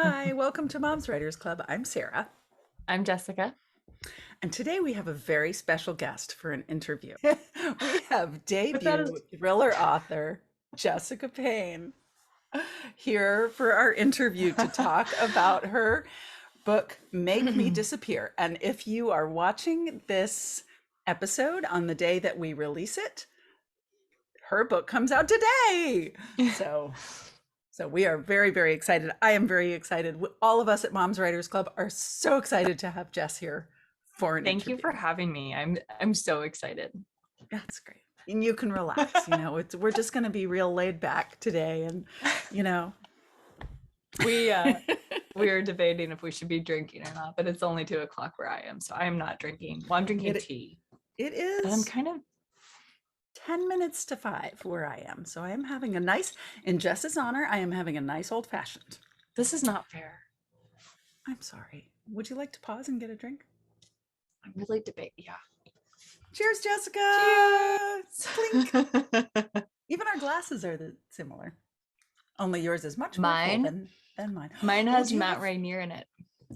Hi, welcome to Moms Writers Club. I'm Sarah, I'm Jessica. and today we have a very special guest for an interview. We have But that is debut thriller author Jessica Payne here for our interview to talk about her book, Make Me Disappear. And if you are watching this episode on the day that we release it, her book comes out today. So So we are very, very excited. I am very excited. All of us at Moms Writers Club are so excited to have Jess here for an Thank you interview. for having me. I'm so excited. That's great. And you can relax, we're just going to be real laid back today and you know. We were debating if we should be drinking or not, but it's only 2:00 where I am, so I'm not drinking. Well, I'm drinking tea. It But I'm is kind of 10 minutes to 5 where I am. So I am having a nice, in Jess's honor, I am having a nice old fashioned. this is not fair. I'm sorry. Would you like to pause and get a drink? I'm really debating. Yeah. Cheers, Jessica. Cheers. Clink. Even our glasses are similar. Only yours is much more full than mine. Mine Oh, has do you Matt have- Rainier in it.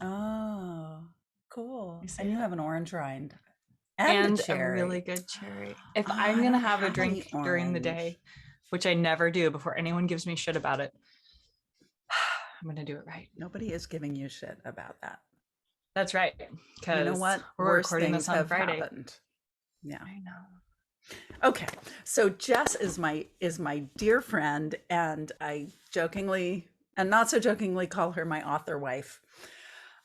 Oh, cool. You see And you that? have an orange rind And a a cherry. really good cherry. If Oh, I'm I gonna don't have a have any drink during the orange. day, which I never do before anyone gives me shit about it, I'm gonna do it right. Nobody is giving you shit about that. That's right. Because You know what? we're Worse recording things this on have Friday. happened. Yeah. I know. Okay. So Jess is my dear friend, and I jokingly and not so jokingly call her my author wife.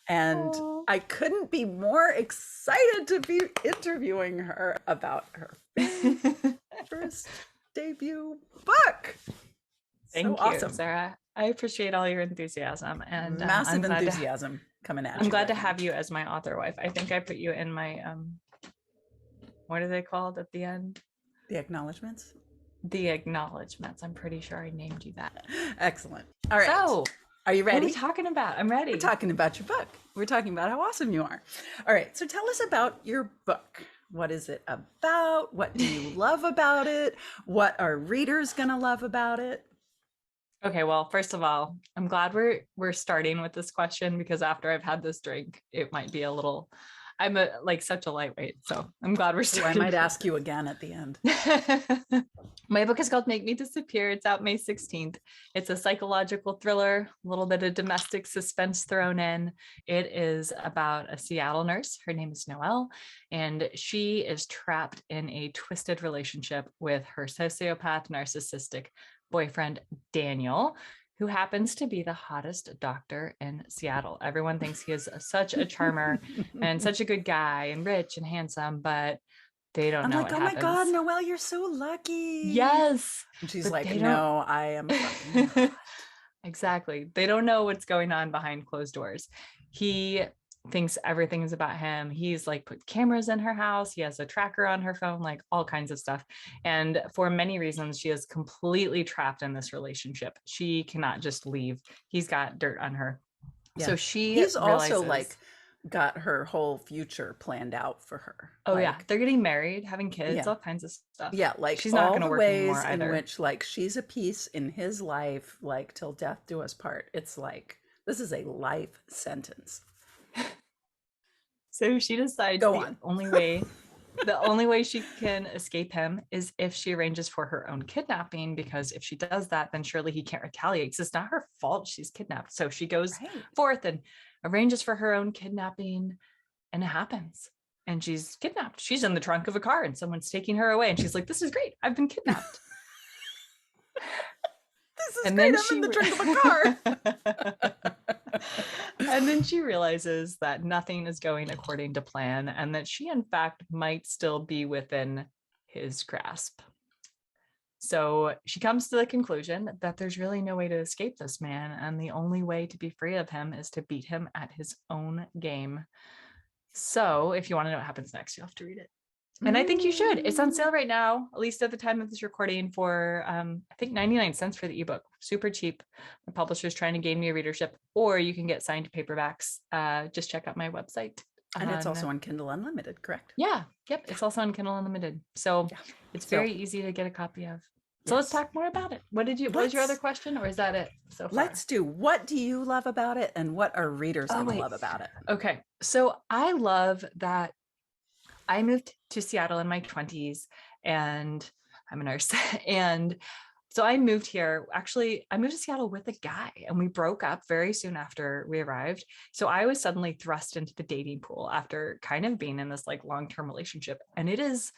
And Aw. I couldn't be more excited to be interviewing her about her first debut book. Thank So you, awesome. Sarah. I appreciate all your enthusiasm, and Massive I'm glad enthusiasm coming at you. I'm glad to right have you as my author wife. I think I put you in my what are they called at the end? now. The acknowledgments. The acknowledgments. I'm pretty sure I named you that. Excellent. All right. So, are you what are ready? we talking about? I'm ready. We're talking about your book. We're talking about how awesome you are. All right. So tell us about your book. What is it about? What do you love about it? What are readers going to love about it? Okay, well, first of all, I'm glad we're starting with this question, because after I've had this drink, it might be a little. I'm such a lightweight, so I'm glad we're Ooh, I starting. might ask you again at the end. My book is called Make Me Disappear. It's out May 16th. It's a psychological thriller, a little bit of domestic suspense thrown in. It is about a Seattle nurse. Her name is Noelle, and she is trapped in a twisted relationship with her sociopath, narcissistic boyfriend, Daniel, who happens to be the hottest doctor in Seattle. Everyone thinks he is such a charmer and such a good guy and rich and handsome, but they don't I'm know like, what oh happens. my God, Noelle, you're so lucky. Yes. And she's but like, they no, I am fucking not. Exactly. They don't know what's going on behind closed doors. He thinks everything is about him. He's like put cameras in her house. He has a tracker on her phone, like all kinds of stuff. And for many reasons, she is completely trapped in this relationship. She cannot just leave. He's got dirt on her. Yeah. So she He's also realizes, like got her whole future planned out for her. oh like, yeah, they're getting married, having kids, Yeah. all kinds of stuff. Yeah, like she's not all going to the work anymore ways in either. which like she's a piece in his life, like till death do us part. It's like this is a life sentence. So she decides Go the on. only way she can escape him is if she arranges for her own kidnapping, because if she does that, then surely he can't retaliate, because it's not her fault she's kidnapped. So she goes Right. forth and arranges for her own kidnapping, and it happens. And she's kidnapped. She's in the trunk of a car and someone's taking her away. And she's like, this is great. I've been kidnapped. This is And great. then I'm in the trunk of a car. And then she realizes that nothing is going according to plan, and that she, in fact, might still be within his grasp. So she comes to the conclusion that there's really no way to escape this man, and the only way to be free of him is to beat him at his own game. So if you want to know what happens next, you'll have to read it. And I think you should. It's on sale right now, at least at the time of this recording, for I think 99 cents for the ebook. Super cheap. My publisher's trying to gain me a readership, or you can get signed paperbacks. Just check out my website. And it's also on Kindle Unlimited, correct? Yeah. Yep. It's also on Kindle Unlimited. So Yeah. it's So- very easy to get a copy of. So let's Yes. talk more about it. What was your other question, or is that it so far? Let's do, what do you love about it and what are readers Oh, going to wait. love about it? Okay. So I love that I moved to Seattle in my 20s, and I'm a nurse. And so I moved here. Actually, I moved to Seattle with a guy, and we broke up very soon after we arrived. So I was suddenly thrust into the dating pool after kind of being in this like long-term relationship. And it is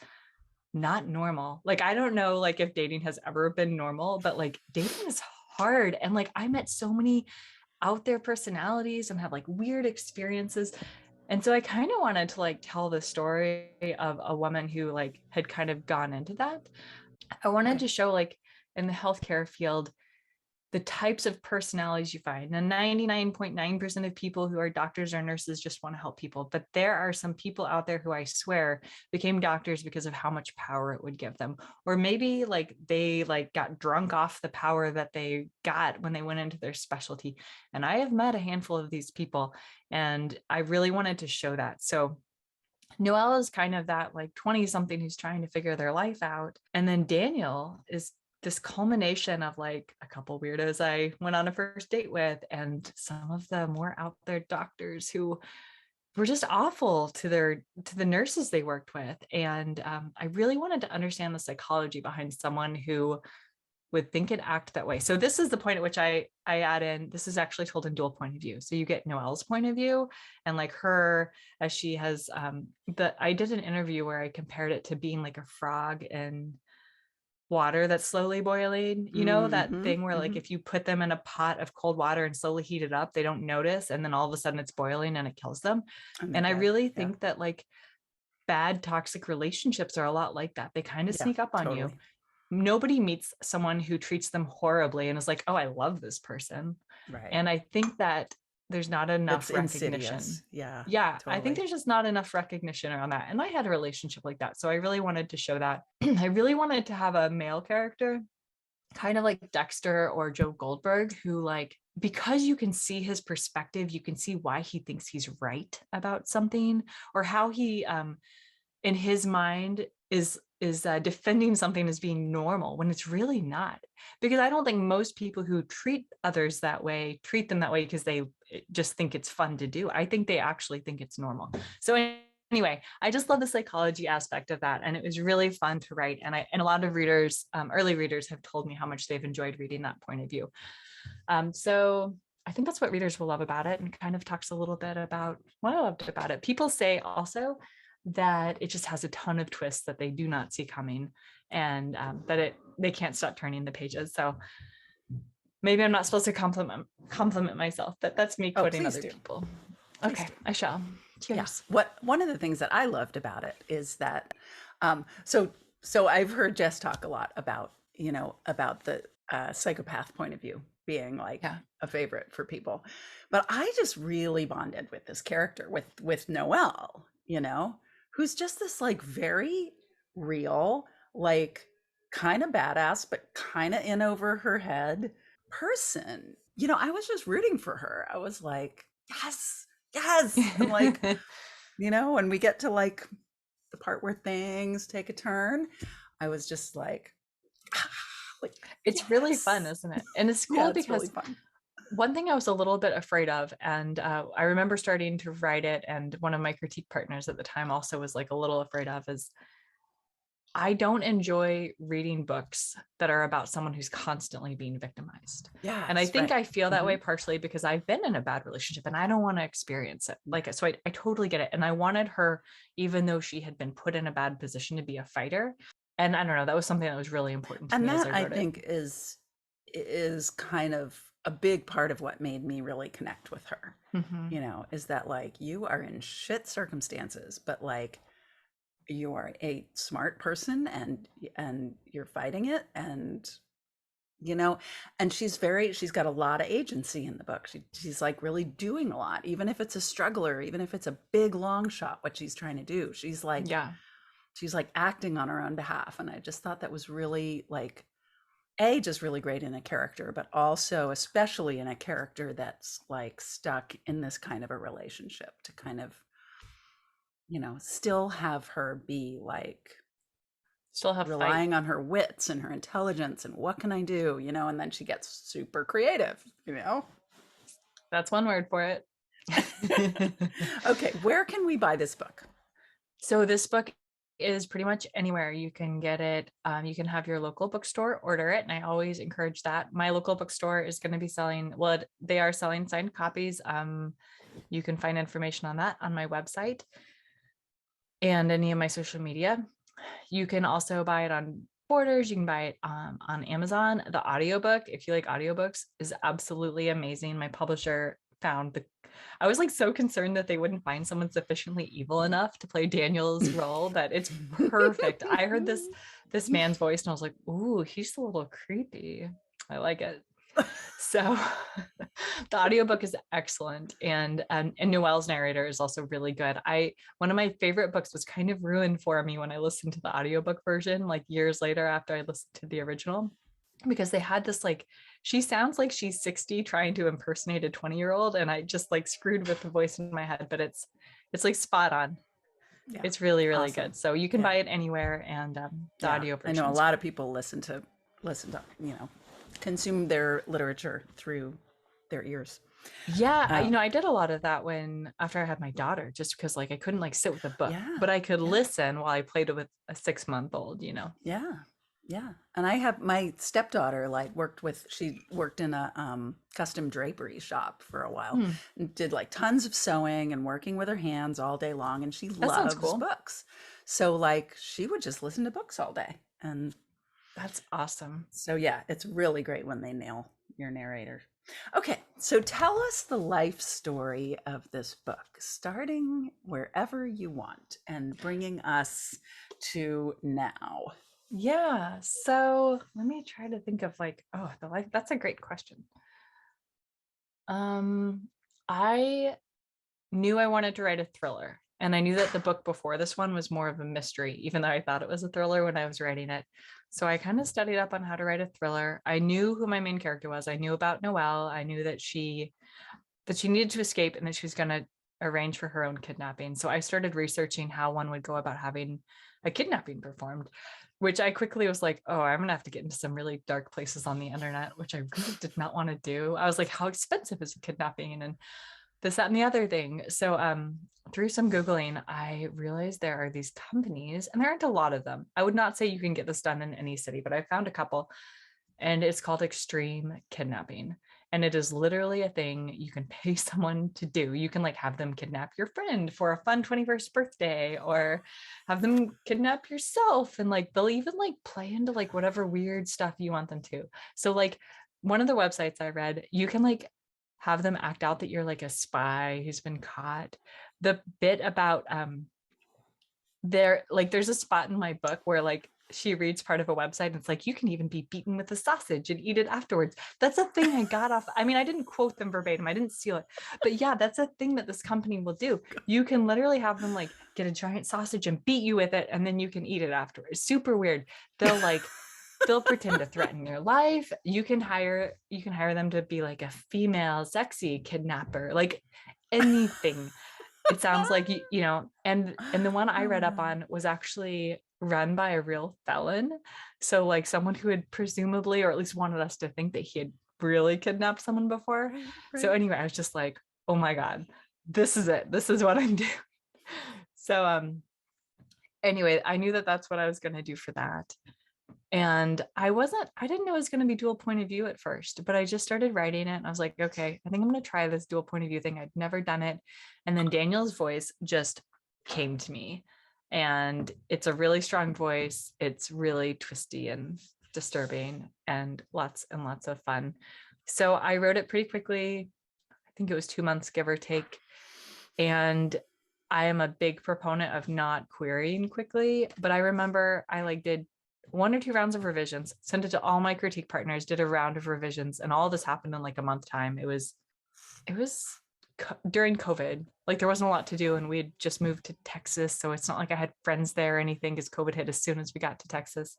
not normal. Like, I don't know like if dating has ever been normal, but like dating is hard. And like I met so many out there personalities and have like weird experiences. And so I kind of wanted to like tell the story of a woman who like had kind of gone into that. I wanted to show like in the healthcare field, the types of personalities you find. And 99.9% of people who are doctors or nurses just want to help people. But there are some people out there who I swear became doctors because of how much power it would give them. Or maybe like they like got drunk off the power that they got when they went into their specialty. And I have met a handful of these people, and I really wanted to show that. So Noelle is kind of that like 20 something who's trying to figure their life out. And then Daniel is this culmination of like a couple weirdos I went on a first date with, and some of the more out there doctors who were just awful to the nurses they worked with. And I really wanted to understand the psychology behind someone who would think and act that way. So this is the point at which I add in, this is actually told in dual point of view. So you get Noelle's point of view and like her, as she has, I did an interview where I compared it to being like a frog in water that's slowly boiling, you know, that thing where like if you put them in a pot of cold water and slowly heat it up, they don't notice. And then all of a sudden it's boiling and it kills them. And I really think that like bad toxic relationships are a lot like that. They kind of sneak up on you. Nobody meets someone who treats them horribly and is like, oh, I love this person. Right. And I think that there's not enough recognition. Insidious. Yeah. Yeah. Totally. I think there's just not enough recognition around that. And I had a relationship like that. So I really wanted to show that. I really wanted to have a male character, kind of like Dexter or Joe Goldberg, who like, because you can see his perspective, you can see why he thinks he's right about something, or how he, in his mind is defending something as being normal when it's really not. Because I don't think most people who treat others that way treat them that way because they just think it's fun to do. I think they actually think it's normal. So anyway, I just love the psychology aspect of that, and it was really fun to write. And a lot of readers, early readers, have told me how much they've enjoyed reading that point of view. So I think that's what readers will love about it, and kind of talks a little bit about what I loved about it. People say also that it just has a ton of twists that they do not see coming, and that they can't stop turning the pages. So maybe I'm not supposed to compliment myself, but that's me quoting other people. Okay, I shall. Cheers. Yeah. One of the things that I loved about it is that, so I've heard Jess talk a lot about, about the psychopath point of view being like a favorite for people, but I just really bonded with this character, with Noelle, who's just this like very real, like kind of badass, but kind of in over her head person. I was just rooting for her. I was like, yes. And like, when we get to like the part where things take a turn, I was just like, it's really fun, isn't it? And it's cool because really fun. One thing I was a little bit afraid of, and I remember starting to write it, and one of my critique partners at the time also was like a little afraid of, is I don't enjoy reading books that are about someone who's constantly being victimized. Yeah. And I think I feel that way partially because I've been in a bad relationship and I don't want to experience it. Like, so I totally get it. And I wanted her, even though she had been put in a bad position, to be a fighter. And I don't know, that was something that was really important to me. And that, I think, is kind of a big part of what made me really connect with her, is that like, you are in shit circumstances, but like, you are a smart person and you're fighting it, and and she's got a lot of agency in the book. She's like really doing a lot, even if it's a struggler, even if it's a big long shot what she's trying to do. She's like acting on her own behalf, and I just thought that was really like just really great in a character, but also especially in a character that's like stuck in this kind of a relationship, to kind of still have her be like Still have fight. relying on her wits and her intelligence and what can I do, and then she gets super creative. That's one word for it. Okay, where can we buy this book? So this book is pretty much anywhere you can get it. You can have your local bookstore order it, and I always encourage that. My local bookstore is going to be selling, well, they are selling signed copies. You can find information on that on my website and any of my social media. You can also buy it on Borders. You can buy it on Amazon. The audiobook, if you like audiobooks, is absolutely amazing. My publisher found I was like so concerned that they wouldn't find someone sufficiently evil enough to play Daniel's role, that it's perfect. I heard this man's voice and I was like, ooh, he's a little creepy. I like it. So the audiobook is excellent. And Noelle's narrator is also really good. One of my favorite books was kind of ruined for me when I listened to the audiobook version, like years later after I listened to the original, because they had this, like, she sounds like she's 60 trying to impersonate a 20-year-old, and I just like screwed with the voice in my head, but it's like spot on. Yeah, it's really, really awesome. Good. So you can buy it anywhere, and the audio version. I know a lot of people listen to consume their literature through their ears. Yeah, I did a lot of that after I had my daughter, just because like I couldn't like sit with a book, but I could listen while I played with a 6-month-old, Yeah. And I have my stepdaughter she worked in a custom drapery shop for a while and did like tons of sewing and working with her hands all day long. And she loves books. So like she would just listen to books all day. And that's awesome. So yeah, it's really great when they nail your narrator. Okay, so tell us the life story of this book, starting wherever you want and bringing us to now. Yeah, so let me try to think of like, the life. That's a great question. I knew I wanted to write a thriller, and I knew that the book before this one was more of a mystery, even though I thought it was a thriller when I was writing it. So I kind of studied up on how to write a thriller. I knew who my main character was. I knew about Noelle. I knew that she needed to escape and that she was going to arrange for her own kidnapping. So I started researching how one would go about having a kidnapping performed, which I quickly was like, oh, I'm gonna have to get into some really dark places on the internet, which I really did not want to do. I was like, how expensive is a kidnapping, and this, that, and the other thing. So through some Googling, I realized there are these companies, and there aren't a lot of them. I would not say you can get this done in any city, but I found a couple, and it's called extreme kidnapping. And it is literally a thing you can pay someone to do. You can like have them kidnap your friend for a fun 21st birthday, or have them kidnap yourself. And like, they'll even like play into like whatever weird stuff you want them to. So like one of the websites I read, you can like have them act out that you're like a spy who's been caught. The bit about, there's a spot in my book where like she reads part of a website and it's like, you can even be beaten with a sausage and eat it afterwards. That's a thing I got off. I mean, I didn't quote them verbatim. I didn't steal it, but yeah, that's a thing that this company will do. You can literally have them like get a giant sausage and beat you with it, and then you can eat it afterwards. Super weird. They'll pretend to threaten your life. You can hire them to be like a female sexy kidnapper, like anything. It sounds like, and the one I read up on was actually run by a real felon. So like someone who had presumably, or at least wanted us to think that he had really kidnapped someone before. Right. So anyway, I was just like, oh my God, this is it. This is what I'm doing. So anyway, I knew that that's what I was going to do for that. And I didn't know it was going to be dual point of view at first, but I just started writing it and I was like, okay, I think I'm going to try this dual point of view thing. I'd never done it. And then Daniel's voice just came to me, and it's a really strong voice. It's really twisty and disturbing and lots of fun. So I wrote it pretty quickly. I think it was 2 months, give or take. And I am a big proponent of not querying quickly, but I remember I did 1 or 2 rounds of revisions, sent it to all my critique partners, did a round of revisions, and all this happened in like a month time. It was during COVID, like there wasn't a lot to do, and we had just moved to Texas, so it's not like I had friends there or anything, because COVID hit as soon as we got to Texas.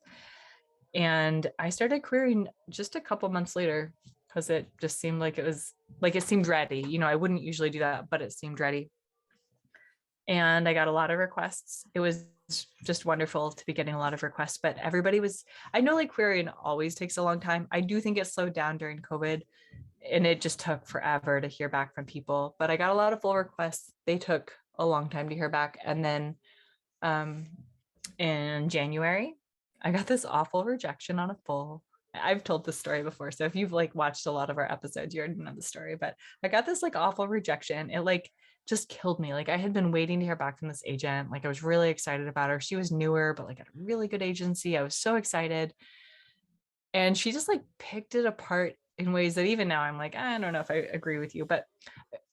And I started querying just a couple months later, because it just seemed like it seemed ready. I wouldn't usually do that, but it seemed ready. And I got a lot of requests. It was just wonderful to be getting a lot of requests, but everybody was, I know like querying always takes a long time. I do think it slowed down during COVID, and it just took forever to hear back from people, but I got a lot of full requests. They took a long time to hear back. And then in January, I got this awful rejection on a full. I've told this story before, so if you've like watched a lot of our episodes, you already know the story, but I got this like awful rejection. It like just killed me. Like I had been waiting to hear back from this agent. Like I was really excited about her. She was newer, but like at a really good agency. I was so excited. And she just like picked it apart in ways that even now I'm like, I don't know if I agree with you, but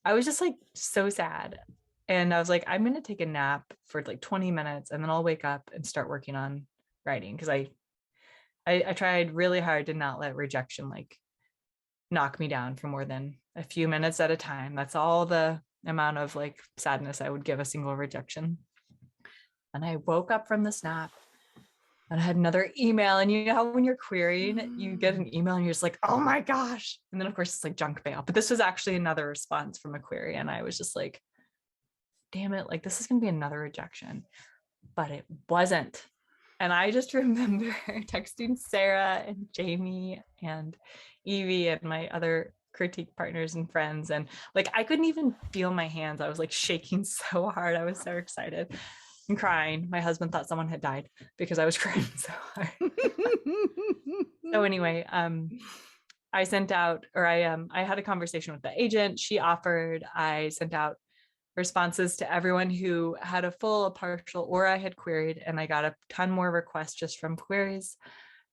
I was just like so sad. And I was like, I'm going to take a nap for like 20 minutes and then I'll wake up and start working on writing. Cause I tried really hard to not let rejection like knock me down for more than a few minutes at a time. That's all the amount of like sadness I would give a single rejection. And I woke up from this nap and I had another email. And you know how when you're querying, you get an email and you're just like, oh my gosh. And then of course it's like junk mail. But this was actually another response from a query. And I was just like, damn it, like this is gonna be another rejection. But it wasn't. And I just remember texting Sara and Jamie and Evie and my other critique partners and friends. And like, I couldn't even feel my hands. I was like shaking so hard. I was so excited and crying. My husband thought someone had died because I was crying so hard. So anyway, I sent out, or I had a conversation with the agent. She offered, I sent out responses to everyone who had a full, a partial, or I had queried, and I got a ton more requests just from queries.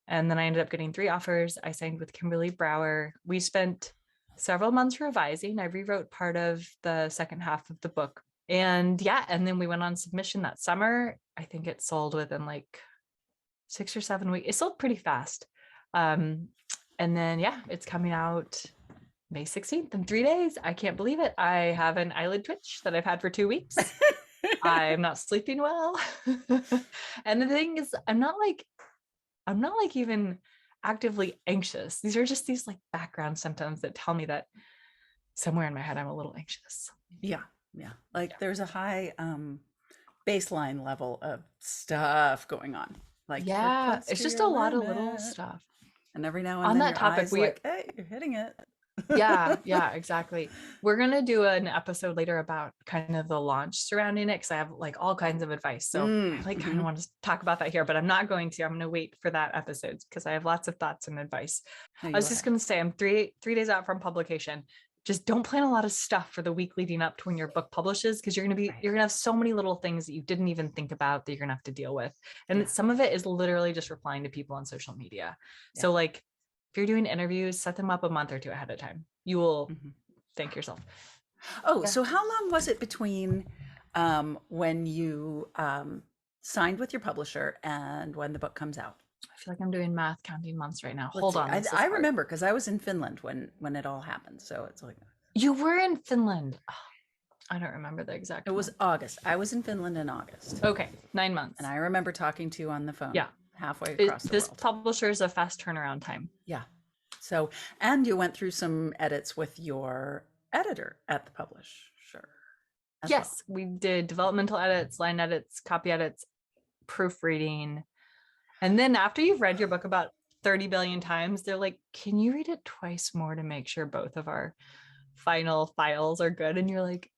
And then I ended up getting 3 offers. I signed with Kimberly Brower. We spent several months revising. I rewrote part of the second half of the book. And yeah, and then we went on submission that summer. I think it sold within like 6 or 7 weeks. It sold pretty fast. And then yeah, it's coming out May 16th in 3 days. I can't believe it. I have an eyelid twitch that I've had for 2 weeks. I'm not sleeping well. And the thing is, I'm not like even actively anxious. These are just these like background symptoms that tell me that somewhere in my head I'm a little anxious. Yeah. Like there's a high baseline level of stuff going on. Like yeah, it's just a lot of little stuff. And every now and on then that topic, we like, hey, you're hitting it. yeah, exactly. We're gonna do an episode later about kind of the launch surrounding it because I have like all kinds of advice. So I like kind of want to talk about that here, but I'm not going to. I'm gonna wait for that episode because I have lots of thoughts and advice. I was just gonna say I'm three days out from publication. Just don't plan a lot of stuff for the week leading up to when your book publishes, because you're gonna have so many little things that you didn't even think about that you're gonna have to deal with. And some of it is literally just replying to people on social media. So like if you're doing interviews, set them up a month or 2 ahead of time. You will thank yourself. Oh, so how long was it between when you signed with your publisher and when the book comes out? I feel like I'm doing math counting months right now. Hold on. I remember because I was in Finland when it all happened. So it's like you were in Finland. Oh, I don't remember the exact. It was August. I was in Finland in August. Okay, 9 months. And I remember talking to you on the phone. Yeah, halfway across the world. This publisher is a fast turnaround time. Yeah. So, and you went through some edits with your editor at the publisher. Yes, we did developmental edits, line edits, copy edits, proofreading. And then after you've read your book about 30 billion times, they're like, can you read it twice more to make sure both of our final files are good? And you're like,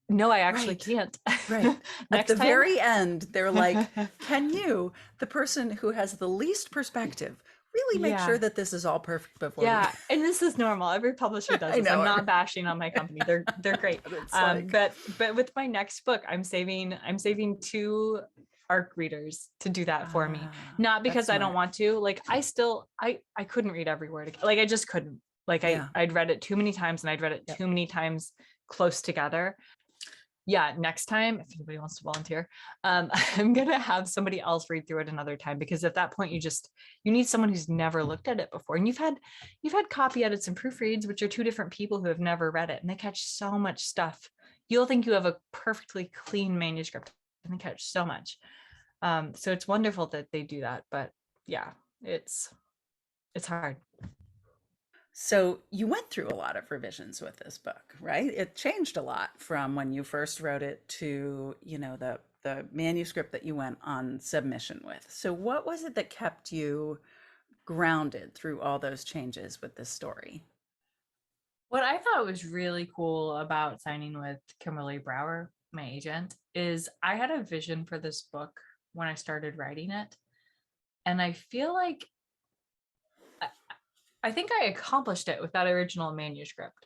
no, I actually can't. Right. At the very end, they're like, can you, the person who has the least perspective, really make sure that this is all perfect before and this is normal. Every publisher does this. I'm not bashing on my company. They're great. But with my next book, I'm saving 2 ARC readers to do that for me. Not because I don't want to. Like I couldn't read every word. Like I just couldn't. Like I'd read it too many times and I'd read it too many times close together. Yeah, next time, if anybody wants to volunteer, I'm gonna have somebody else read through it another time, because at that point you need someone who's never looked at it before. And you've had copy edits and proofreads, which are 2 different people who have never read it, and they catch so much stuff. You'll think you have a perfectly clean manuscript, and they catch so much. So it's wonderful that they do that, but yeah, it's hard. So you went through a lot of revisions with this book, right? It changed a lot from when you first wrote it to, the the manuscript that you went on submission with. So what was it that kept you grounded through all those changes with this story? What I thought was really cool about signing with Kimberly Brower, my agent, is I had a vision for this book when I started writing it. And I feel like I think I accomplished it with that original manuscript.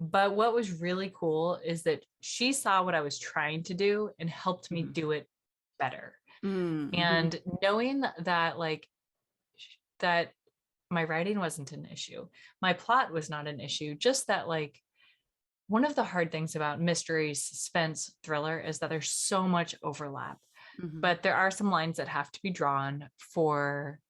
But what was really cool is that she saw what I was trying to do and helped me do it better. Mm-hmm. And knowing that, like, that my writing wasn't an issue, my plot was not an issue, just that, like, one of the hard things about mystery, suspense, thriller is that there's so much overlap, Mm-hmm. but there are some lines that have to be drawn for,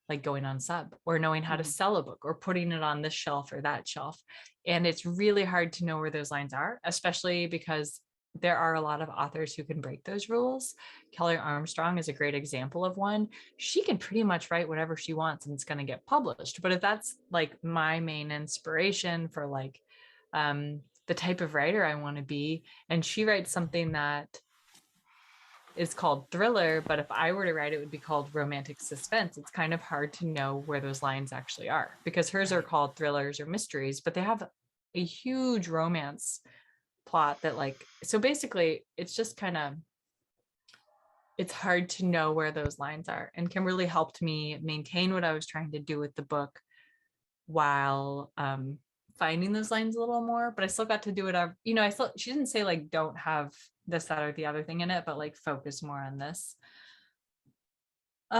like, going on sub or knowing how to sell a book or putting it on this shelf or that shelf. And it's really hard to know where those lines are, especially because there are a lot of authors who can break those rules. Kelly Armstrong is a great example of one. She can pretty much write whatever she wants and it's going to get published. But if that's like my main inspiration for, like, the type of writer I want to be, and she writes something that is called thriller, but if I were to write it, would be called romantic suspense. It's kind of hard to know where those lines actually are, because hers are called thrillers or mysteries, but they have a huge romance plot that, like, so basically it's just kind of, it's hard to know where those lines are. And Kimberly helped me maintain what I was trying to do with the book while finding those lines a little more, but I still got to do it. She didn't say, like, don't have this, that, or the other thing in it, but, like, focus more on this. So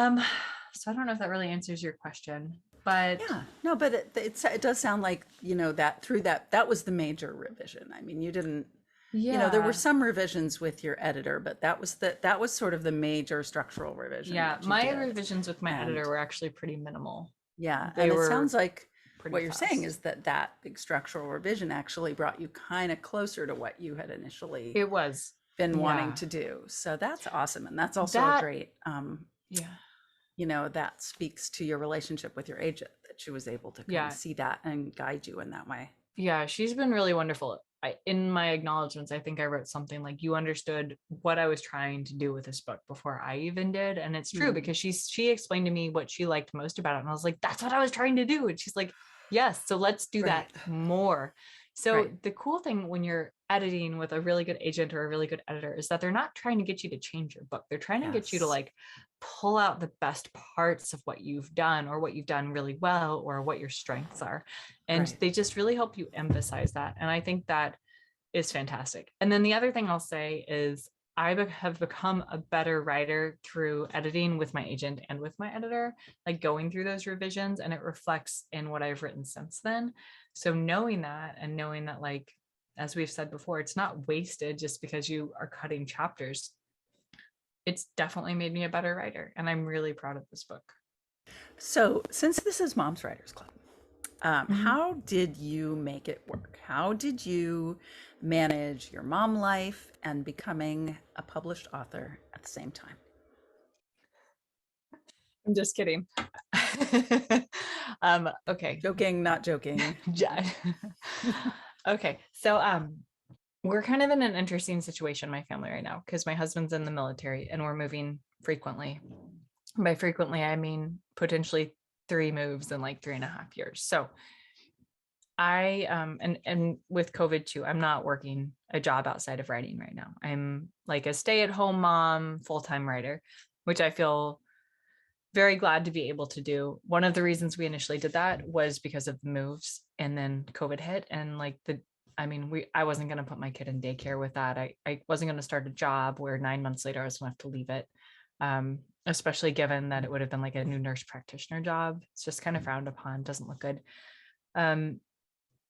I don't know if that really answers your question, but Yeah, no, but it does sound like, that through that was the major revision. I mean, you didn't, there were some revisions with your editor, but that was sort of the major structural revision. Yeah, that you my did. revisions with my editor And were actually pretty minimal. yeah, They and it were sounds like pretty what you're saying fast. is that big structural revision actually brought you kind of closer to what you had initially It was, been wanting yeah, to do. So that's awesome. And that's also a that, great, yeah, that speaks to your relationship with your agent, that she was able to kind of yeah, see that and guide you in that way. yeah. She's been really wonderful. In my acknowledgments, I think I wrote something like, you understood what I was trying to do with this book before I even did. And it's true, because she explained to me what she liked most about it. And I was like, that's what I was trying to do. And she's like, yes, so let's do that Right. more. So Right. the cool thing when you're editing with a really good agent or a really good editor is that they're not trying to get you to change your book. They're trying to get you to, Yes. like, pull out the best parts of what you've done or what you've done really well or what your strengths are. And Right. they just really help you emphasize that. And I think that is fantastic. And then the other thing I'll say is have become a better writer through editing with my agent and with my editor, like going through those revisions, and it reflects in what I've written since then. So knowing that, and knowing that, like, as we've said before, it's not wasted just because you are cutting chapters. It's definitely made me a better writer. And I'm really proud of this book. So since this is Mom's Writers Club, how did you make it work? How did you manage your mom life and becoming a published author at the same time? I'm just kidding. Okay. Joking, not joking. Okay. So we're kind of in an interesting situation, my family, right now, because my husband's in the military and we're moving frequently. By frequently, I mean potentially 3 moves in like 3.5 years. So I and with COVID too, I'm not working a job outside of writing right now. I'm like a stay-at-home mom, full-time writer, which I feel very glad to be able to do. One of the reasons we initially did that was because of the moves, and then COVID hit, and like I wasn't going to put my kid in daycare with that. I wasn't going to start a job where 9 months later I was going to have to leave it. Especially given that it would have been like a new nurse practitioner job. It's just kind of frowned upon, doesn't look good.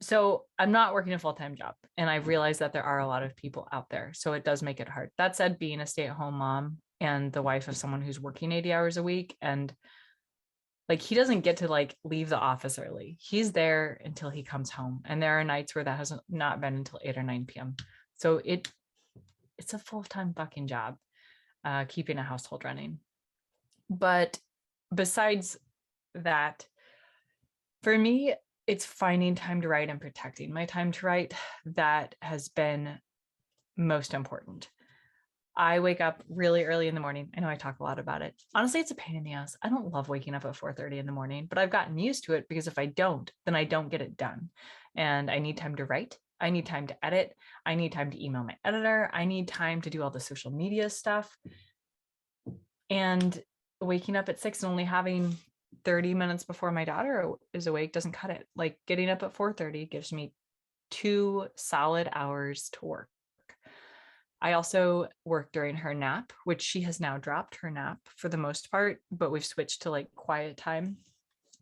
So I'm not working a full-time job, and I've realized that there are a lot of people out there. So it does make it hard. That said, being a stay-at-home mom and the wife of someone who's working 80 hours a week, and like, he doesn't get to like leave the office early. He's there until he comes home. And there are nights where that has not been until 8 or 9 p.m. So it's a full-time fucking job, keeping a household running. But besides that, for me, it's finding time to write and protecting my time to write that has been most important. I wake up really early in the morning. I know I talk a lot about it. Honestly, it's a pain in the ass. I don't love waking up at 4:30 in the morning, but I've gotten used to it because if I don't, then I don't get it done. And I need time to write. I need time to edit. I need time to email my editor. I need time to do all the social media stuff. And waking up at 6 and only having 30 minutes before my daughter is awake doesn't cut it. Like getting up at 4:30 gives me 2 solid hours to work. I also work during her nap, which she has now dropped her nap for the most part, but we've switched to like quiet time.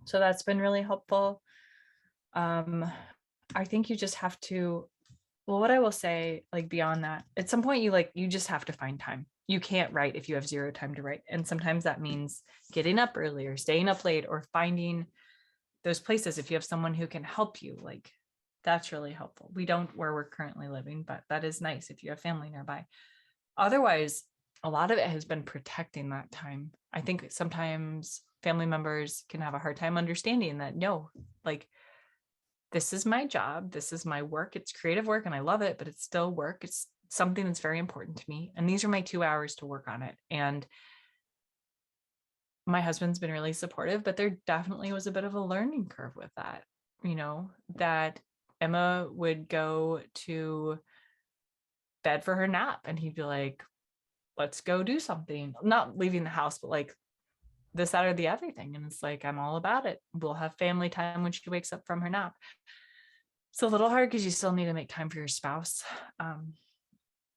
So that's been really helpful. I think you just have to, well, what I will say, like beyond that, at some point you just have to find time. You can't write if you have zero time to write. And sometimes that means getting up earlier, staying up late, or finding those places. If you have someone who can help you, like that's really helpful. We don't where we're currently living, but that is nice if you have family nearby. Otherwise, a lot of it has been protecting that time. I think sometimes family members can have a hard time understanding that no, like this is my job, this is my work, it's creative work and I love it, but it's still work. It's something that's very important to me. And these are my 2 hours to work on it. And my husband's been really supportive, but there definitely was a bit of a learning curve with that, that Emma would go to bed for her nap and he'd be like, let's go do something. Not leaving the house, but like this, that, or the other thing. And it's like, I'm all about it. We'll have family time when she wakes up from her nap. It's a little hard because you still need to make time for your spouse.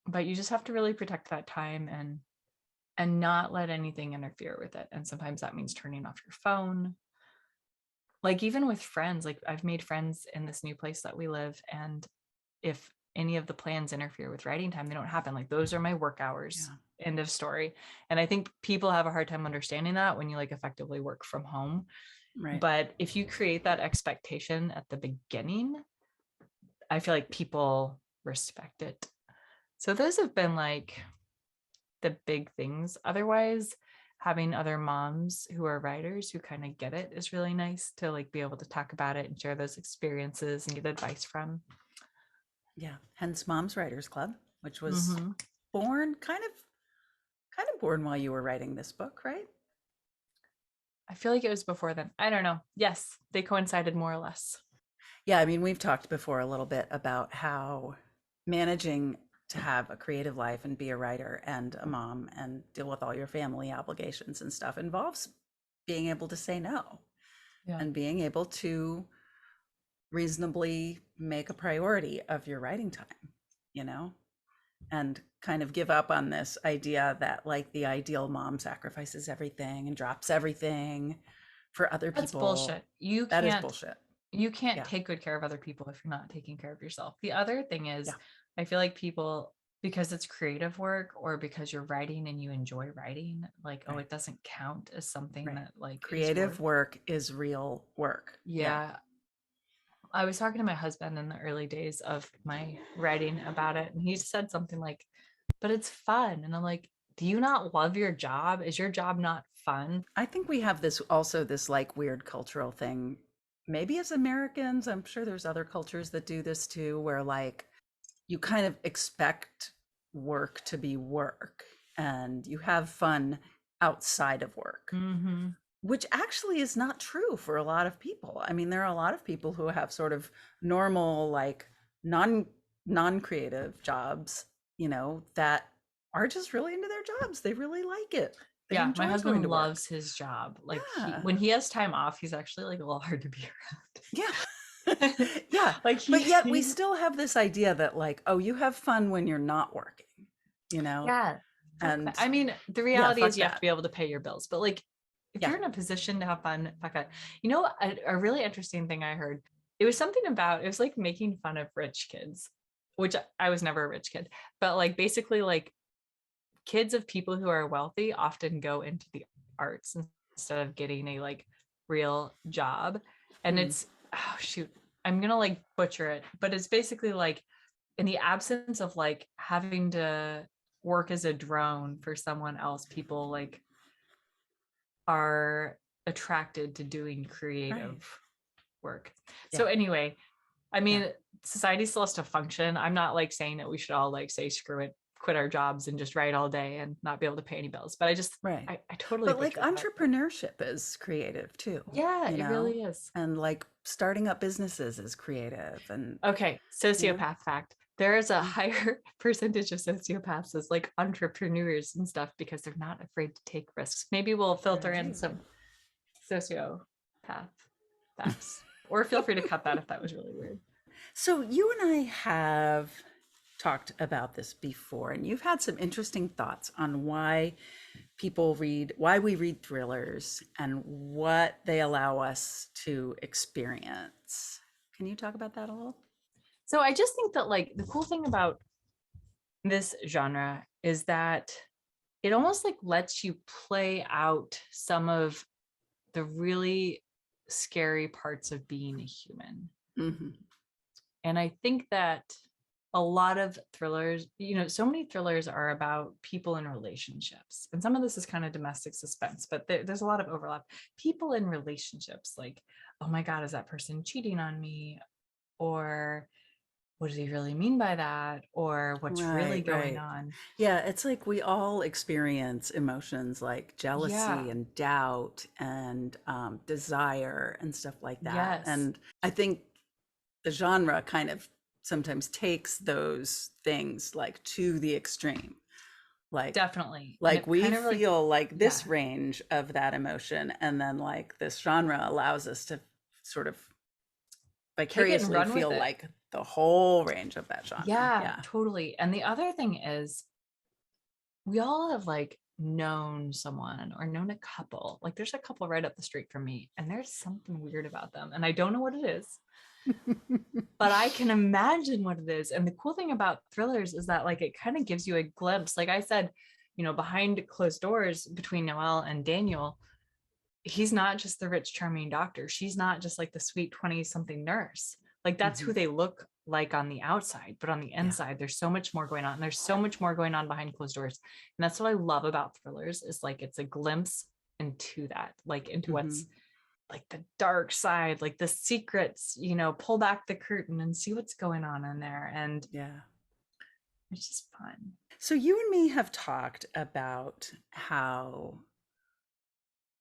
But you just have to really protect that time and not let anything interfere with it. And sometimes that means turning off your phone. Like even with friends, like I've made friends in this new place that we live. And if any of the plans interfere with writing time, they don't happen. Like those are my work hours. Yeah. End of story. And I think people have a hard time understanding that when you like effectively work from home. Right. But if you create that expectation at the beginning, I feel like people respect it. So those have been like the big things. Otherwise, having other moms who are writers who kind of get it is really nice to like be able to talk about it and share those experiences and get advice from. Yeah, hence Mom's Writers Club, which was born kind of born while you were writing this book, right? I feel like it was before then. I don't know. Yes, they coincided more or less. Yeah, I mean, we've talked before a little bit about how managing to have a creative life and be a writer and a mom and deal with all your family obligations and stuff involves being able to say no. Yeah. And being able to reasonably make a priority of your writing time, and kind of give up on this idea that like the ideal mom sacrifices everything and drops everything for other people. That's bullshit. That is bullshit. You can't take good care of other people if you're not taking care of yourself. The other thing is, I feel like people, because it's creative work or because you're writing and you enjoy writing, like, right. Oh, it doesn't count as something that like creative work is real work. Yeah. I was talking to my husband in the early days of my writing about it, and he said something like, but it's fun. And I'm like, do you not love your job? Is your job not fun? I think we have this like weird cultural thing. Maybe as Americans, I'm sure there's other cultures that do this too, where like you kind of expect work to be work and you have fun outside of work. Which actually is not true for a lot of people. I mean, there are a lot of people who have sort of normal, like non-creative jobs, that are just really into their jobs. They really like it. Yeah, my husband loves his job. Like when he has time off, he's actually like a little hard to be around. Yeah. Yeah. But yet we still have this idea that like, oh, you have fun when you're not working, Yeah. And I mean, the reality is you have to be able to pay your bills, but like, if you're in a position to have fun, fuck it. A really interesting thing I heard, it was like making fun of rich kids, which I was never a rich kid, but like basically like kids of people who are wealthy often go into the arts instead of getting a like real job. And it's, oh shoot, I'm going to like butcher it, but it's basically like in the absence of like having to work as a drone for someone else, people like are attracted to doing creative work. So anyway, I mean, society still has to function. I'm not like saying that we should all like say screw it, quit our jobs and just write all day and not be able to pay any bills. But Right. I totally But like butchered that. entrepreneurship is creative too, Yeah, you it know? really is. And like starting up businesses is creative and Okay, you know. sociopath fact. There is a Mm. higher percentage of sociopaths as like entrepreneurs and stuff because they're not afraid to take risks. Maybe we'll filter in Right. some sociopath facts. Or feel free to cut that if that was really weird. So you and I have talked about this before, and you've had some interesting thoughts on why we read thrillers and what they allow us to experience. Can you talk about that a little? So I just think that like the cool thing about this genre is that it almost like lets you play out some of the really scary parts of being a human. Mm-hmm. And I think that a lot of thrillers, so many thrillers are about people in relationships. And some of this is kind of domestic suspense, but there's a lot of overlap. People in relationships, like, oh my God, is that person cheating on me? Or what does he really mean by that? Or what's really Right, going right. on? Yeah, it's like we all experience emotions like Yeah. jealousy and doubt and desire and stuff like that. Yes. And I think the genre kind of sometimes takes those things like to the extreme. Like Definitely. And like it we kind of like, feel like yeah, this range of that emotion, and then like this genre allows us to sort of take it and vicariously run with feel it. like the whole range of that genre. Yeah, Yeah. totally. And the other thing is, we all have like known someone or known a couple. Like there's a couple right up the street from me, and there's something weird about them. And I don't know what it is, but I can imagine what it is. And the cool thing about thrillers is that like it kind of gives you a glimpse. Like I said, behind closed doors between Noelle and Daniel, he's not just the rich, charming doctor. She's not just like the sweet 20-something nurse. Like that's who Mhm. they look like on the outside, but on the Yeah. inside, there's so much more going on. And there's so much more going on behind closed doors. And that's what I love about thrillers is like it's a glimpse into that, like into what's Mhm. like the dark side, like the secrets, pull back the curtain and see what's going on in there. And Yeah. it's just fun. So you and me have talked about how,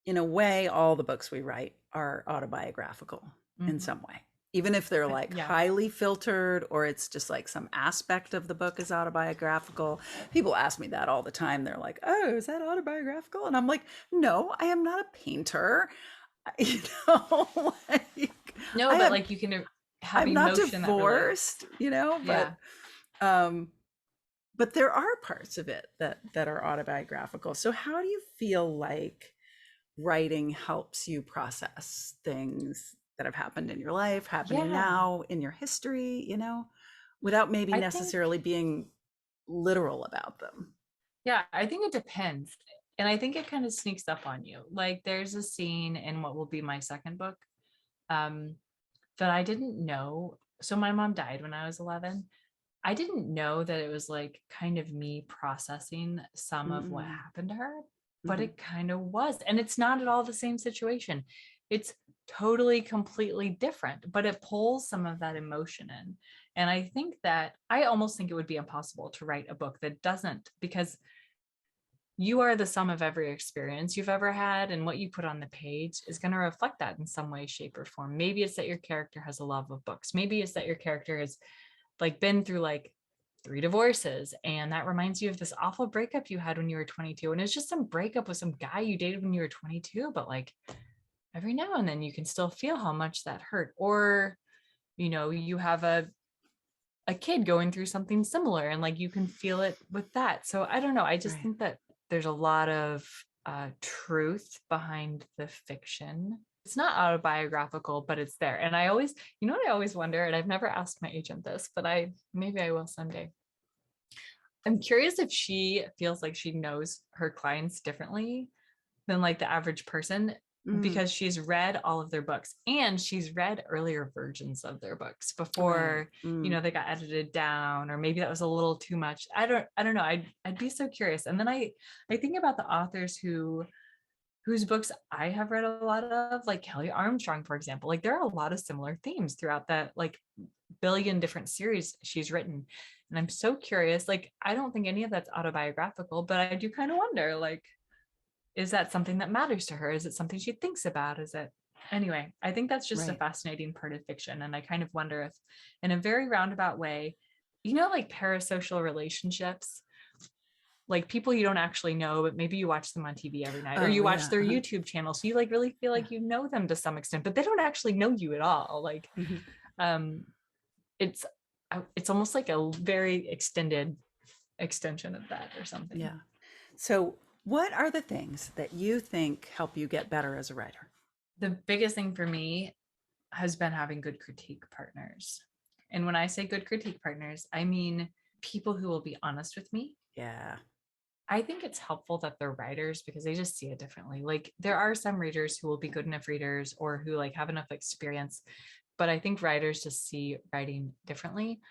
in a way, all the books we write are autobiographical in Mhm. some way, even if they're like Yeah. highly filtered or it's just like some aspect of the book is autobiographical. People ask me that all the time. They're like, "Oh, is that autobiographical?" And I'm like, "No, I am not a painter." You know, like No, I but have like you can have I'm not emotion that really, divorced, you know, yeah. um but there are parts of it that are autobiographical. So how do you feel like writing helps you process things that have happened in your life, happening Yeah. now in your history, without maybe I think, necessarily being literal about them? yeah, I think it depends. And I think it kind of sneaks up on you. Like there's a scene in what will be my second book um, that I didn't know. So my mom died when I was 11. I didn't know that it was like kind of me processing some of what Mm, happened to her, but mhm. it kind of was. And it's not at all the same situation. It's totally, completely different, but it pulls some of that emotion in. And I think that I almost think it would be impossible to write a book that doesn't, because you are the sum of every experience you've ever had, and what you put on the page is going to reflect that in some way, shape, or form. Maybe it's that your character has a love of books. Maybe it's that your character has like been through like 3 divorces, and that reminds you of this awful breakup you had when you were 22, and it's just some breakup with some guy you dated when you were 22, but like every now and then you can still feel how much that hurt. Or you have a kid going through something similar, and like you can feel it with that. So I don't know, I just Right. think that there's a lot of truth behind the fiction. It's not autobiographical, but it's there. And I always, what I always wonder, and I've never asked my agent this, but maybe I will someday. I'm curious if she feels like she knows her clients differently than like the average person, Mm, because she's read all of their books and she's read earlier versions of their books right. before Mm, they got edited down, or maybe that was a little too much. I don't know, I'd be so curious. And then I think about the authors whose books I have read a lot of, like Kelly Armstrong, for example. Like there are a lot of similar themes throughout that like billion different series she's written. And I'm so curious, like, I don't think any of that's autobiographical, but I do kind of wonder, like, is that something that matters to her? Is it something she thinks about? Is it, anyway, I think that's just a Right. fascinating part of fiction. And I kind of wonder if, in a very roundabout way, you know, like parasocial relationships, like people you don't actually know, but maybe you watch them on TV every night, or Oh you watch yeah. their YouTube channel. So you like really feel Yeah. like you know them to some extent, but they don't actually know you at all. Like, Mhm. um, it's it's almost like a very extended extension of that or something. Yeah. So, what are the things that you think help you get better as a writer? The biggest thing for me has been having good critique partners. And when I say good critique partners, I mean people who will be honest with me. Yeah. I think it's helpful that they're writers because they just see it differently. Like there are some readers who will be good enough readers or who like have enough experience, but I think writers just see writing differently.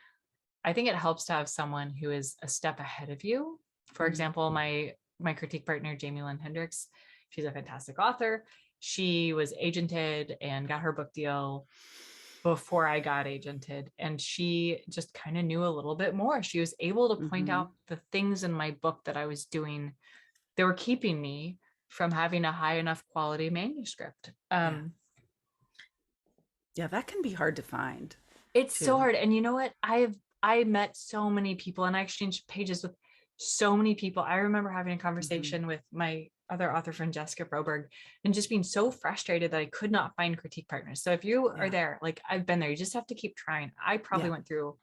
I think it helps to have someone who is a step ahead of you. For Mm. example, my critique partner, Jamie Lynn Hendricks, she's a fantastic author. She was agented and got her book deal before I got agented. And she just kind of knew a little bit more. She was able to point Mm-hmm. out the things in my book that I was doing that were keeping me from having a high enough quality manuscript. Yeah. Yeah, that can be hard to find It's so too. hard. And you know what? I met so many people and I exchanged pages with so many people. I remember having a Mm-hmm. conversation with my other author friend, Jessica Broberg, and just being so frustrated that I could not find critique partners. So if you are Yeah. there, like I've been there, you just have to keep trying. I probably Yeah. went through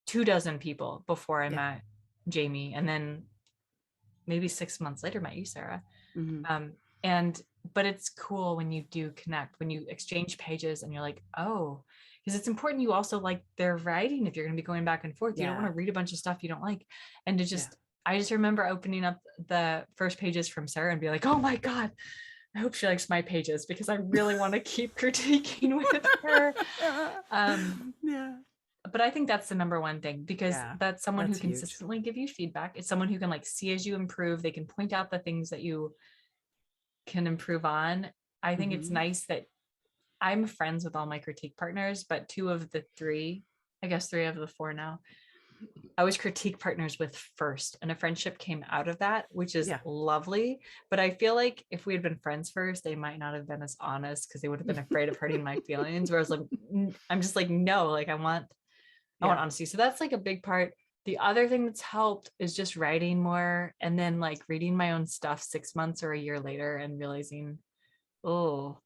24 people before I Yeah. met Jamie. And then maybe 6 months later met you, Sarah. Mm-hmm. Um, and but it's cool when you do connect, when you exchange pages and you're like, oh, because it's important you also like their writing if you're going to be going back and forth. You don't want Yeah. to read a bunch of stuff you don't like. And to Yeah. just, I just remember opening up the first pages from Sarah and be like, oh my God, I hope she likes my pages because I really want to keep critiquing with her. Yeah. But I think that's the number one thing because Yeah. that's someone who That's huge. consistently give you feedback. It's someone who can like see as you improve. They can point out the things that you can improve on. I think it's Mm-hmm. nice that I'm friends with all my critique partners, but two of the three, I guess three of the four now, I was critique partners with first, and a friendship came out of that, which is Yeah. lovely. But I feel like if we had been friends first, they might not have been as honest because they would have been afraid of hurting my feelings. Whereas like, I'm just like, no, like I want Yeah. honesty. So that's like a big part. The other thing that's helped is just writing more and then like reading my own stuff 6 months or a year later and realizing, oh,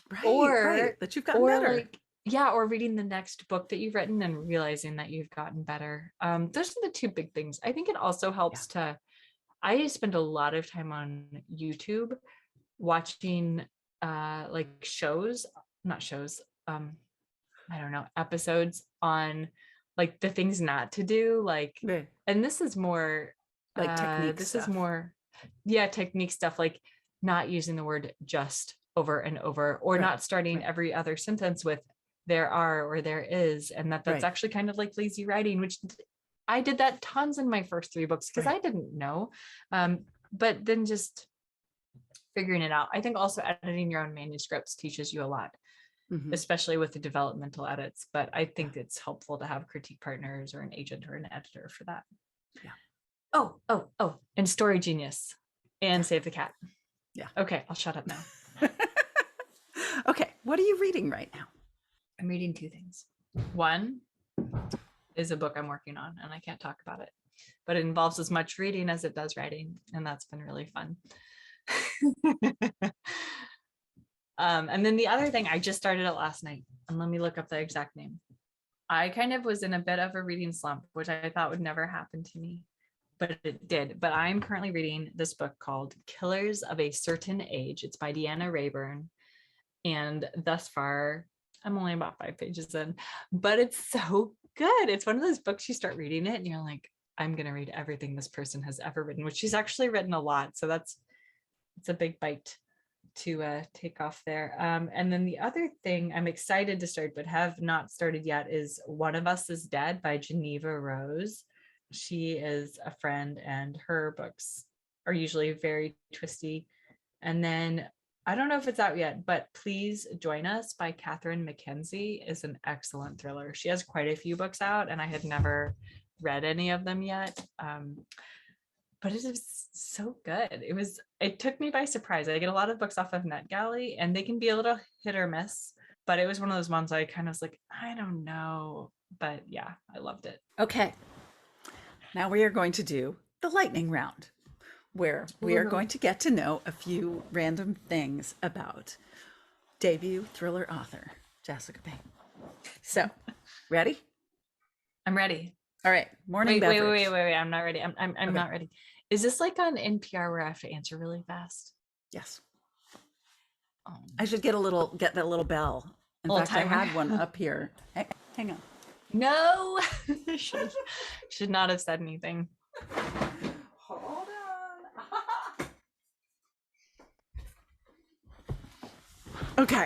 Right. or Right. That you've gotten or better. like yeah, or reading the next book that you've written and realizing that you've gotten better. Those are the two big things. I think it also Yeah. helps to, I spend a lot of time on YouTube watching like shows, not shows, I don't know, episodes on like the things not to do, like, Right. and this is more Like technique this is stuff. more, yeah, technique stuff, like not using the word just over and over, or Right. not starting Right. every other sentence with there are or there is, and that's Right. actually kind of like lazy writing, which I did that tons in my first three books because Right. I didn't know. But then just figuring it out. I think also editing your own manuscripts teaches you a lot, Mm-hmm. especially with the developmental edits. But I Yeah. think it's helpful to have critique partners or an agent or an editor for that. Yeah. Oh, and Story Genius and Yeah. Save the Cat. Yeah. Okay, I'll shut up now. Okay. What are you reading right now? I'm reading two things. One is a book I'm working on, and I can't talk about it, but it involves as much reading as it does writing, and that's been really fun. And then the other thing, I just started it last night, and let me look up the exact name. I kind of was in a bit of a reading slump, which I thought would never happen to me, but it did. But I'm currently reading this book called Killers of a Certain Age. It's by Deanna Rayburn. And thus far, I'm only about 5 pages in, but it's so good. It's one of those books you start reading it and you're like, I'm going to read everything this person has ever written, which she's actually written a lot. So it's a big bite to take off there. And then the other thing I'm excited to start, but have not started yet, is One of Us is Dead by Geneva Rose. She is a friend and her books are usually very twisty. And then I don't know if it's out yet, but Please Join Us by Catherine McKenzie is an excellent thriller. She has quite a few books out, and I had never read any of them yet. But it is so good. It took me by surprise. I get a lot of books off of NetGalley and they can be a little hit or miss, but it was one of those ones I kind of was like, I don't know. But yeah, I loved it. Okay. Now we are going to do the lightning round, where we are going to get to know a few random things about debut thriller author Jessica Payne. So, ready? I'm ready. All right. Morning beverage. Wait. I'm not ready. I'm Okay. not ready. Is this like on NPR where I have to answer really fast? Yes. I should get that little bell. In fact, I had one up here. Hey, hang on. No. should not have said anything. Hold on. Okay.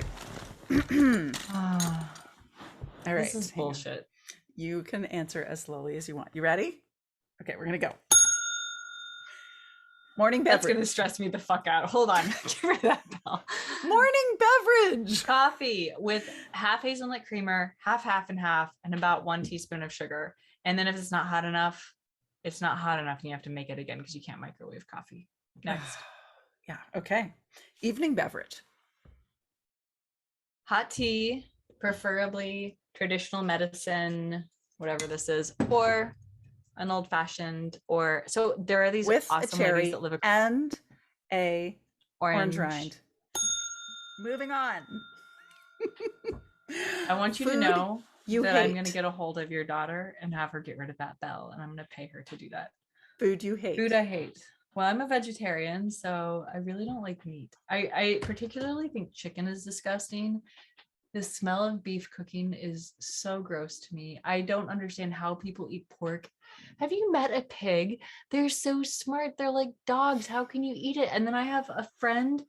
All right. This is bullshit. You can answer as slowly as you want. You ready? Okay, we're gonna go. Morning beverage. That's gonna stress me the fuck out. Hold on. Give me that bell. Morning beverage. Coffee with half hazelnut creamer, half and half, and about 1 teaspoon of sugar. And then if it's not hot enough, it's not hot enough and you have to make it again because you can't microwave coffee. Next. Yeah, okay. Evening beverage. Hot tea, preferably traditional medicine, whatever this is, or an old-fashioned, or so there are these with awesome a cherry ladies that live and a orange orange rind. Moving on. I want you to Food know you that hate. I'm going to get a hold of your daughter and have her get rid of that bell, and I'm going to pay her to do that. Food you hate. Food I hate. Well, I'm a vegetarian, so I really don't like meat. I particularly think chicken is disgusting. The smell of beef cooking is so gross to me. I don't understand how people eat pork. Have you met a pig? They're so smart. They're like dogs. How can you eat it? And then I have a friend.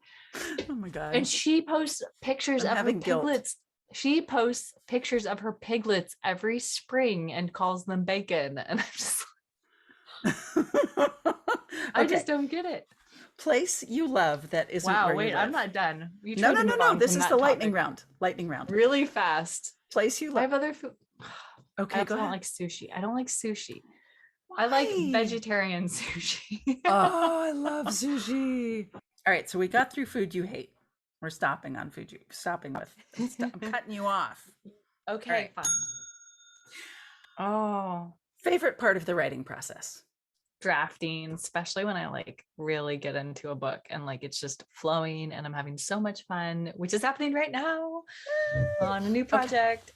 Oh my God. And she posts pictures of her piglets. Guilt. She posts pictures of her piglets every spring and calls them bacon. And I'm just I just don't get it. Place you love that isn't where wait, you live. I'm not done. No. This is the lightning round. Lightning round. Really fast. Place you love. I have other food. Okay, I go don't ahead. like sushi. I don't like sushi. Why? I like vegetarian sushi. Oh, I love sushi. All right, so we got through food you hate. We're stopping on food you stopping with. I'm cutting you off. Okay, right. fine. Oh, favorite part of the writing process? Drafting, especially when I like really get into a book and like it's just flowing and I'm having so much fun, which is happening right now on a new project.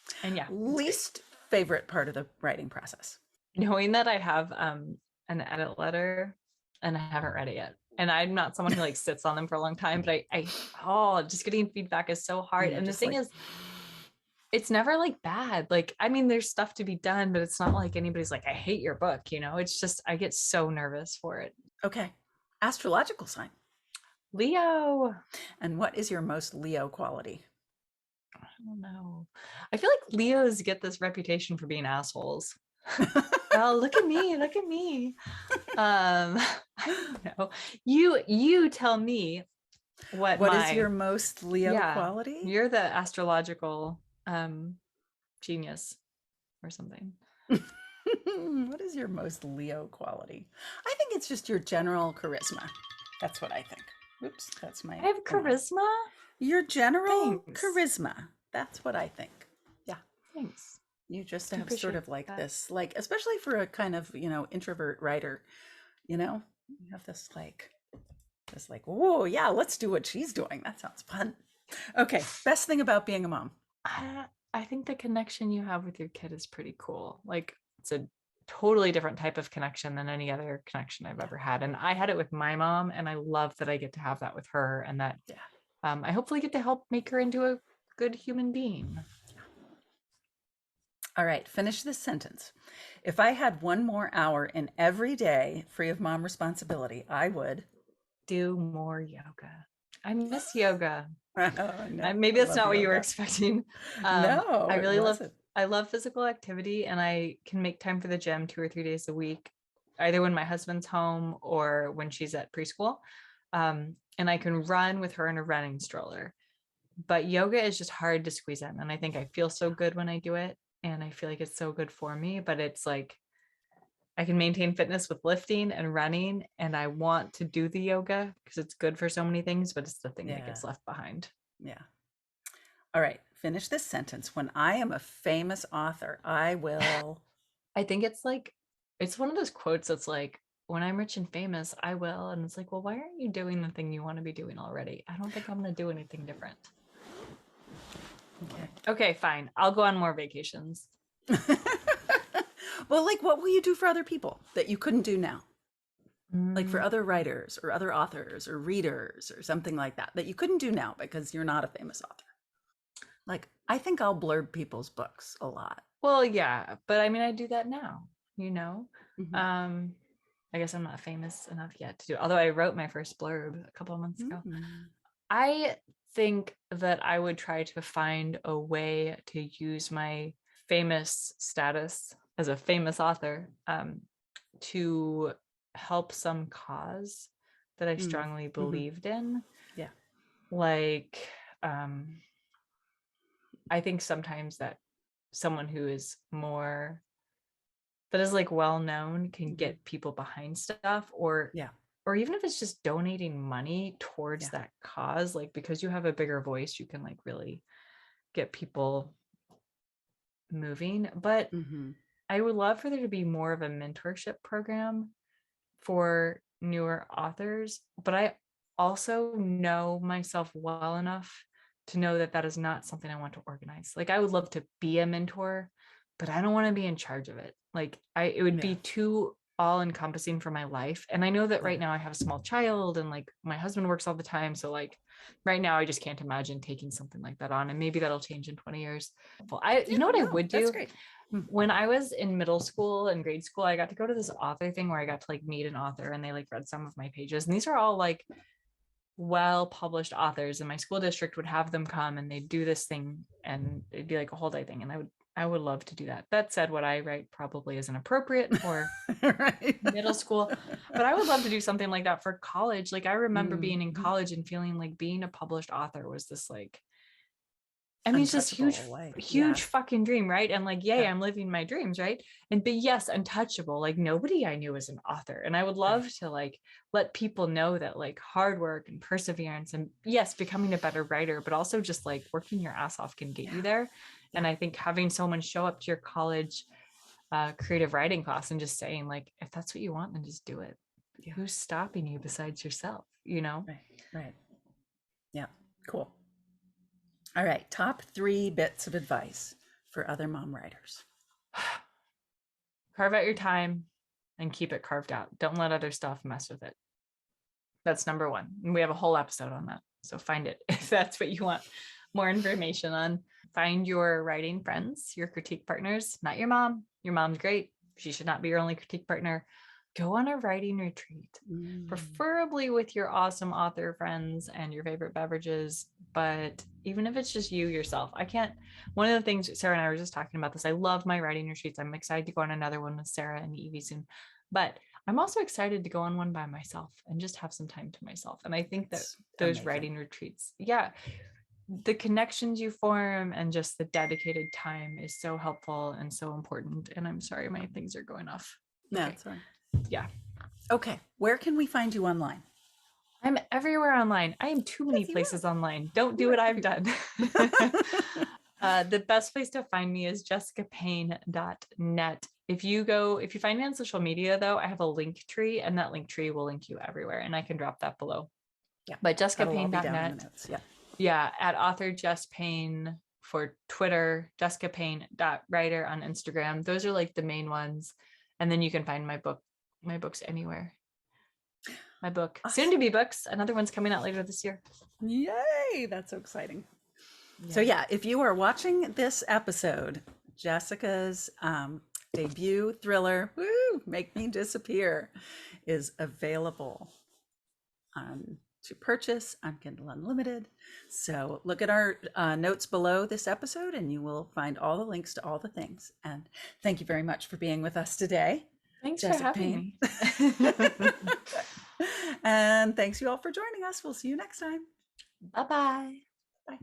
Okay. And yeah, least favorite part of the writing process? Knowing that I have an edit letter and I haven't read it yet. And I'm not someone who like sits on them for a long time, but just getting feedback is so hard. And the thing is, it's never like bad. Like, I mean, there's stuff to be done, but it's not like anybody's like, I hate your book, you know? It's just, I get so nervous for it. Okay. Astrological sign? Leo. And what is your most Leo quality? I don't know. I feel like Leos get this reputation for being assholes. Oh, look at me. I don't know. You tell me what is your most Leo quality? You're the astrological genius or something. What is your most Leo quality? I think it's just your general charisma. That's what I think. Oops, that's my. I have charisma? Your general charisma. That's what I think. Yeah. Thanks. You just have sort of like that. This, like, especially for a kind of, introvert writer, you have this like, whoa, yeah, let's do what she's doing. That sounds fun. Okay. Best thing about being a mom? I think the connection you have with your kid is pretty cool. Like, it's a totally different type of connection than any other connection I've ever had. And I had it with my mom, and I love that I get to have that with her, and that I hopefully get to help make her into a good human being. All right, finish this sentence. If I had one more hour in every day free of mom responsibility, I would do more yoga. I miss yoga. No, maybe that's not what you were expecting. No, I love physical activity, and I can make time for the gym 2 or 3 days a week, either when my husband's home or when she's at preschool. And I can run with her in a running stroller. But yoga is just hard to squeeze in, and I think I feel so good when I do it. and I feel like it's so good for me, but it's like I can maintain fitness with lifting and running, and I want to do the yoga because it's good for so many things, but it's the thing that gets left behind. Yeah. All right. Finish this sentence. When I am a famous author, I will. I think it's like, it's one of those quotes that's like, when I'm rich and famous, I will. And it's like, well, why aren't you doing the thing you want to be doing already? I don't think I'm going to do anything different. Okay, fine. I'll go on more vacations. Well, like, what will you do for other people that you couldn't do now? Like for other writers or other authors or readers or something like that, that you couldn't do now because you're not a famous author. Like, I think I'll blurb people's books a lot. Well, yeah, but I mean, I do that now, you know? Mhm. I guess I'm not famous enough yet to do it. Although I wrote my first blurb a couple of months ago. Mhm. I think that I would try to find a way to use my famous status as a famous author to help some cause that I strongly believed in. Yeah. Like, I think sometimes that someone who is more, that is like well known can get people behind stuff, or Yeah. or even if it's just donating money towards that cause, like because you have a bigger voice, you can like really get people moving. But I would love for there to be more of a mentorship program for newer authors, but I also know myself well enough to know that that is not something I want to organize. Like I would love to be a mentor, but I don't want to be in charge of it. Like it would be too all encompassing for my life. And I know that right now I have a small child and like my husband works all the time. So like right now I just can't imagine taking something like that on, and maybe that'll change in 20 years. Well, you know what I would do? That's great. When I was in middle school and grade school, I got to go to this author thing where I got to like meet an author and they like read some of my pages. And these are all like well-published authors, and my school district would have them come and they'd do this thing and it'd be like a whole day thing. And I would love to do that. That said, what I write probably isn't appropriate for middle school, but I would love to do something like that for college. Like I remember being in college and feeling like being a published author was this like, I mean, it's just huge fucking dream, right? And like, yay, I'm living my dreams, right? But yes, untouchable. Like nobody I knew was an author. And I would love to like let people know that like hard work and perseverance and yes, becoming a better writer, but also just like working your ass off can get you there. And I think having someone show up to your college creative writing class and just saying like, if that's what you want, then just do it. Who's stopping you besides yourself, you know? Right. Yeah. Cool. All right. Top 3 bits of advice for other mom writers. Carve out your time and keep it carved out. Don't let other stuff mess with it. That's number 1. And we have a whole episode on that. So find it if that's what you want more information on. Find your writing friends, your critique partners, not your mom. Your mom's great. She should not be your only critique partner. Go on a writing retreat, preferably with your awesome author friends and your favorite beverages. But even if it's just you yourself, one of the things Sara and I were just talking about this, I love my writing retreats. I'm excited to go on another one with Sara and Evie soon, but I'm also excited to go on one by myself and just have some time to myself. And I think that those writing retreats, the connections you form and just the dedicated time is so helpful and so important. And I'm sorry, my things are going off. Okay. That's fine. Yeah. Okay. Where can we find you online? I'm everywhere online. I am too many places online. Don't do what I've done. The best place to find me is jessicapayne.net. If you find me on social media though, I have a link tree and that link tree will link you everywhere and I can drop that below. Yeah. But jessicapayne.net. Yeah. At author Jess Payne for Twitter, jessicapayne.writer on Instagram. Those are like the main ones. And then you can find my books anywhere. My book, soon to be books. Another one's coming out later this year. Yay! That's so exciting. Yeah. So yeah, if you are watching this episode, Jessica's debut thriller, Make Me Disappear, is available to purchase on Kindle Unlimited. So look at our notes below this episode and you will find all the links to all the things. And thank you very much for being with us today. Thanks for having me. And thanks you all for joining us. We'll see you next time. Bye-bye. Bye.